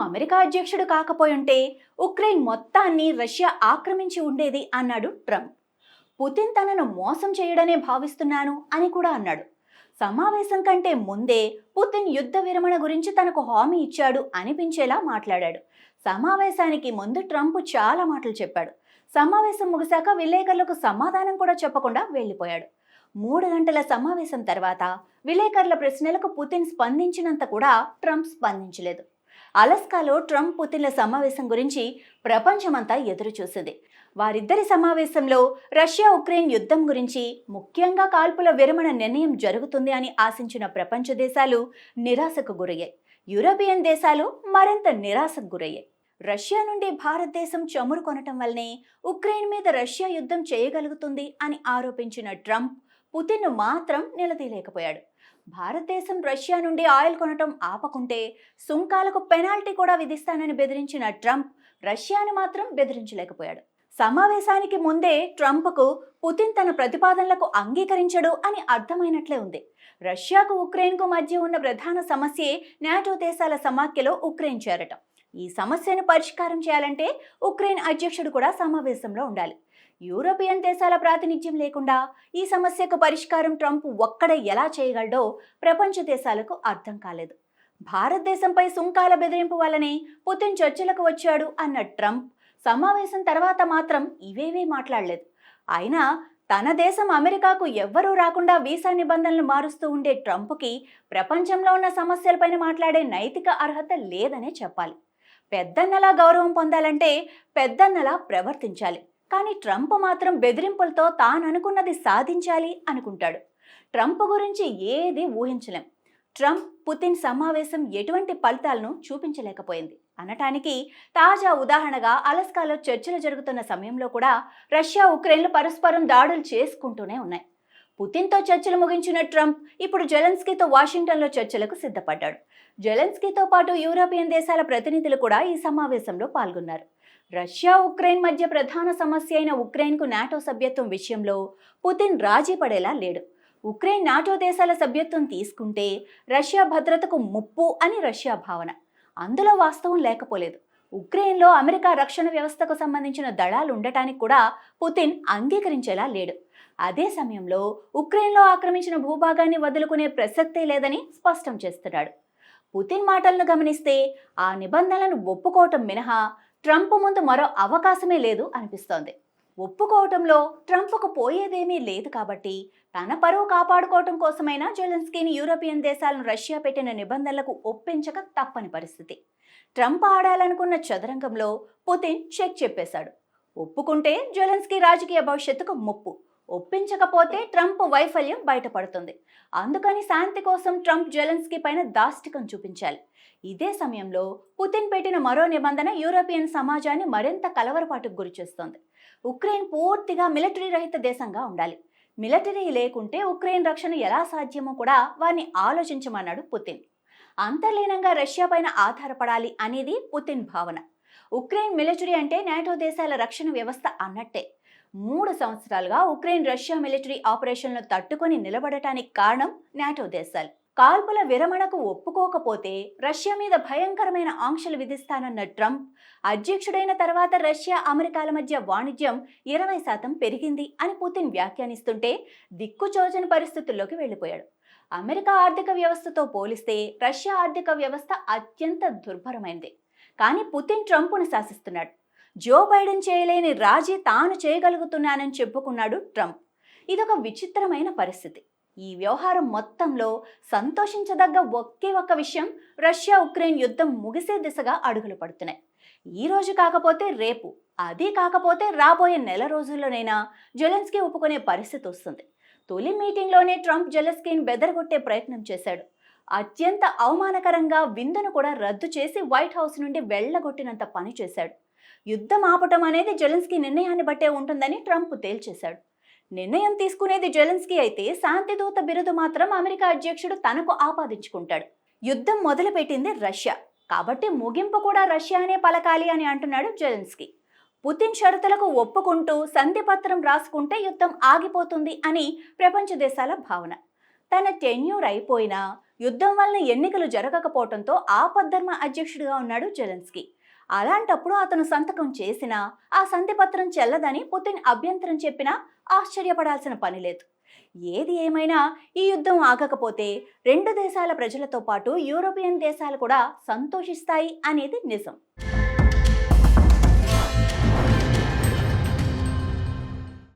America అధ్యక్షుడు కాకపోయుంటే Ukraine మొత్తాన్ని Russia ఆక్రమించి ఉండేది అన్నాడు ట్రంప్. పుతిన్ తనను మోసం చేయడనే భావిస్తున్నాను అని కూడా అన్నాడు. సమావేశం కంటే ముందే పుతిన్ యుద్ధ విరమణ గురించి తనకు హామీ ఇచ్చాడు అనిపించేలా మాట్లాడాడు. సమావేశానికి ముందు ట్రంప్ చాలా మాటలు చెప్పాడు. సమావేశం ముగిశాక విలేకరులకు సమాధానం కూడా చెప్పకుండా వెళ్లిపోయాడు. 3 గంటల సమావేశం తర్వాత విలేకరుల ప్రశ్నలకు పుతిన్ స్పందించినంత కూడా ట్రంప్ స్పందించలేదు. అలస్కాలో ట్రంప్ పుతిన్ల సమావేశం గురించి ప్రపంచమంతా ఎదురు చూసింది. వారిద్దరి సమావేశంలో రష్యా ఉక్రెయిన్ యుద్ధం గురించి, ముఖ్యంగా కాల్పుల విరమణ నిర్ణయం జరుగుతుంది అని ఆశించిన ప్రపంచ దేశాలు నిరాశకు గురయ్యాయి. యూరోపియన్ దేశాలు మరింత నిరాశకు గురయ్యాయి. రష్యా నుండి భారతదేశం చమురు కొనటం వల్లనే ఉక్రెయిన్ మీద రష్యా యుద్ధం చేయగలుగుతుంది అని ఆరోపించిన ట్రంప్ పుతిన్ను మాత్రం నిలదీయలేకపోయాడు. భారతదేశం రష్యా నుండి ఆయిల్ కొనటం ఆపకుంటే సుంకాలకు పెనాల్టీ కూడా విధిస్తానని బెదిరించిన ట్రంప్ రష్యాను మాత్రం బెదిరించలేకపోయాడు. సమావేశానికి ముందే ట్రంప్కు పుతిన్ తన ప్రతిపాదనలకు అంగీకరించడు అని అర్థమైనట్లే ఉంది. రష్యాకు ఉక్రెయిన్కు మధ్య ఉన్న ప్రధాన సమస్యే నాటో దేశాల సమాఖ్యలో ఉక్రెయిన్ చేరటం. ఈ సమస్యను పరిష్కారం చేయాలంటే ఉక్రెయిన్ అధ్యక్షుడు కూడా సమావేశంలో ఉండాలి. యూరోపియన్ దేశాల ప్రాతినిధ్యం లేకుండా ఈ సమస్యకు పరిష్కారం ట్రంప్ ఒక్కడే ఎలా చేయగలడో ప్రపంచ దేశాలకు అర్థం కాలేదు. భారతదేశంపై సుంకాల బెదిరింపు వల్లనే పుతిన్ చర్చలకు వచ్చాడు అన్న ట్రంప్ సమావేశం తర్వాత మాత్రం ఇవేవీ మాట్లాడలేదు. అయినా తన దేశం అమెరికాకు ఎవ్వరూ రాకుండా వీసా నిబంధనలు మారుస్తూ ఉండే ట్రంప్కి ప్రపంచంలో ఉన్న సమస్యలపైన మాట్లాడే నైతిక అర్హత లేదనే చెప్పాలి. పెద్దన్నలా గౌరవం పొందాలంటే పెద్దన్నలా ప్రవర్తించాలి. కానీ ట్రంప్ మాత్రం బెదిరింపులతో తాను అనుకున్నది సాధించాలి అనుకుంటాడు. ట్రంప్ గురించి ఏది ఊహించలేం. ట్రంప్ పుతిన్ సమావేశం ఎటువంటి ఫలితాలను చూపించలేకపోయింది అనటానికి తాజా ఉదాహరణగా అలస్కాలో చర్చలు జరుగుతున్న సమయంలో కూడా రష్యా ఉక్రెయిన్లు పరస్పరం దాడులు చేసుకుంటూనే ఉన్నాయి. పుతిన్తో చర్చలు ముగించిన ట్రంప్ ఇప్పుడు జెలెన్స్కీతో వాషింగ్టన్లో చర్చలకు సిద్ధపడ్డాడు. జెలెన్స్కీతో పాటు యూరోపియన్ దేశాల ప్రతినిధులు కూడా ఈ సమావేశంలో పాల్గొన్నారు. రష్యా ఉక్రెయిన్ మధ్య ప్రధాన సమస్య అయిన ఉక్రెయిన్కు నాటో సభ్యత్వం విషయంలో పుతిన్ రాజీ పడేలా లేడు. ఉక్రెయిన్ నాటో దేశాల సభ్యత్వం తీసుకుంటే రష్యా భద్రతకు ముప్పు అని రష్యా భావన. అందులో వాస్తవం లేకపోలేదు. ఉక్రెయిన్లో అమెరికా రక్షణ వ్యవస్థకు సంబంధించిన దళాలు ఉండటానికి కూడా పుతిన్ అంగీకరించేలా లేడు. అదే సమయంలో ఉక్రెయిన్లో ఆక్రమించిన భూభాగాన్ని వదులుకునే ప్రసక్తే లేదని స్పష్టం చేస్తున్నాడు. పుతిన్ మాటలను గమనిస్తే ఆ నిబంధనలను ఒప్పుకోవటం మినహా ట్రంప్ ముందు మరో అవకాశమే లేదు అనిపిస్తోంది. ఒప్పుకోవటంలో ట్రంప్కు పోయేదేమీ లేదు కాబట్టి తన పరువు కాపాడుకోవటం కోసమైనా జెలెన్స్కీని యూరోపియన్ దేశాలను రష్యా పెట్టిన నిబంధనలకు ఒప్పించక తప్పని పరిస్థితి. ట్రంప్ ఆడాలనుకున్న చదరంగంలో పుతిన్ చెక్ చెప్పేశాడు. ఒప్పుకుంటే జెలెన్స్కీ రాజకీయ భవిష్యత్తుకు ముప్పు, ఒప్పించకపోతే ట్రంప్ వైఫల్యం బయటపడుతుంది. అందుకని శాంతి కోసం ట్రంప్ జెలెన్స్కీ పైన దాష్టికం చూపించాలి. ఇదే సమయంలో పుతిన్ పెట్టిన మరో నిబంధన యూరోపియన్ సమాజాన్ని మరింత కలవరపాటుకు గురిచేస్తోంది. ఉక్రెయిన్ పూర్తిగా మిలిటరీ రహిత దేశంగా ఉండాలి. మిలిటరీ లేకుంటే ఉక్రెయిన్ రక్షణ ఎలా సాధ్యమో కూడా వారిని ఆలోచించమన్నాడు పుతిన్. అంతర్లీనంగా రష్యా పైన ఆధారపడాలి అనేది పుతిన్ భావన. ఉక్రెయిన్ మిలిటరీ అంటే నాటో దేశాల రక్షణ వ్యవస్థ అన్నట్టే. 3 సంవత్సరాలుగా ఉక్రెయిన్ రష్యా మిలిటరీ ఆపరేషన్లను తట్టుకొని నిలబడటానికి కారణం నాటో దేశాలు. కాల్పుల విరమణకు ఒప్పుకోకపోతే రష్యా మీద భయంకరమైన ఆంక్షలు విధిస్తానన్న ట్రంప్ అధ్యక్షుడైన తర్వాత రష్యా అమెరికాల మధ్య వాణిజ్యం 20% పెరిగింది అని పుతిన్ వ్యాఖ్యానిస్తుంటే దిక్కుచోచని పరిస్థితుల్లోకి వెళ్ళిపోయాడు. అమెరికా ఆర్థిక వ్యవస్థతో పోలిస్తే రష్యా ఆర్థిక వ్యవస్థ అత్యంత దుర్భరమైంది. కానీ పుతిన్ ట్రంప్ను శాసిస్తున్నాడు. జో బైడెన్ చేయలేని రాజీ తాను చేయగలుగుతున్నానని చెప్పుకున్నాడు ట్రంప్. ఇదొక విచిత్రమైన పరిస్థితి. ఈ వ్యవహారం మొత్తంలో సంతోషించదగ్గ ఒకే ఒక్క విషయం, రష్యా ఉక్రెయిన్ యుద్ధం ముగిసే దిశగా అడుగులు పడుతున్నాయి. ఈ రోజు కాకపోతే రేపు, అది కాకపోతే రాబోయే నెల రోజుల్లోనైనా జెలెన్స్కీ ఒప్పుకునే పరిస్థితి వస్తుంది. తొలి మీటింగ్లోనే ట్రంప్ జెలెన్స్కీని బెదరగొట్టే ప్రయత్నం చేశాడు. అత్యంత అవమానకరంగా విందును కూడా రద్దు చేసి వైట్ హౌస్ నుండి వెళ్ళగొట్టినంత పని చేశాడు. యుద్ధం ఆపటం అనేది జెలెన్స్కీ నిర్ణయాన్ని బట్టే ఉంటుందని ట్రంప్ తేల్చేశాడు. నిర్ణయం తీసుకునేది జెలెన్స్కీ అయితే శాంతిదూత బిరుదు మాత్రం అమెరికా అధ్యక్షుడు తనకు ఆపాదించుకుంటాడు. యుద్ధం మొదలుపెట్టింది రష్యా కాబట్టి ముగింపు కూడా రష్యానే పలకాలి అని అంటున్నాడు జెలెన్స్కీ. పుతిన్ షరతులకు ఒప్పుకుంటూ సంధిపత్రం రాసుకుంటే యుద్ధం ఆగిపోతుంది అని ప్రపంచ దేశాల భావన. తన టెన్యూర్ అయిపోయినా యుద్ధం వలన ఎన్నికలు జరగకపోవడంతో ఆపద్ధర్మ అధ్యక్షుడిగా ఉన్నాడు జెలెన్స్కీ. అలాంటప్పుడు అతను సంతకం చేసినా ఆ సంధి పత్రం చెల్లదని పుతిన్ అభ్యంతరం చెప్పినా ఆశ్చర్యపడాల్సిన పని లేదు. ఏది ఏమైనా ఈ యుద్ధం ఆగకపోతే రెండు దేశాల ప్రజలతో పాటు యూరోపియన్ దేశాలు కూడా సంతోషిస్తాయి అనేది నిజం.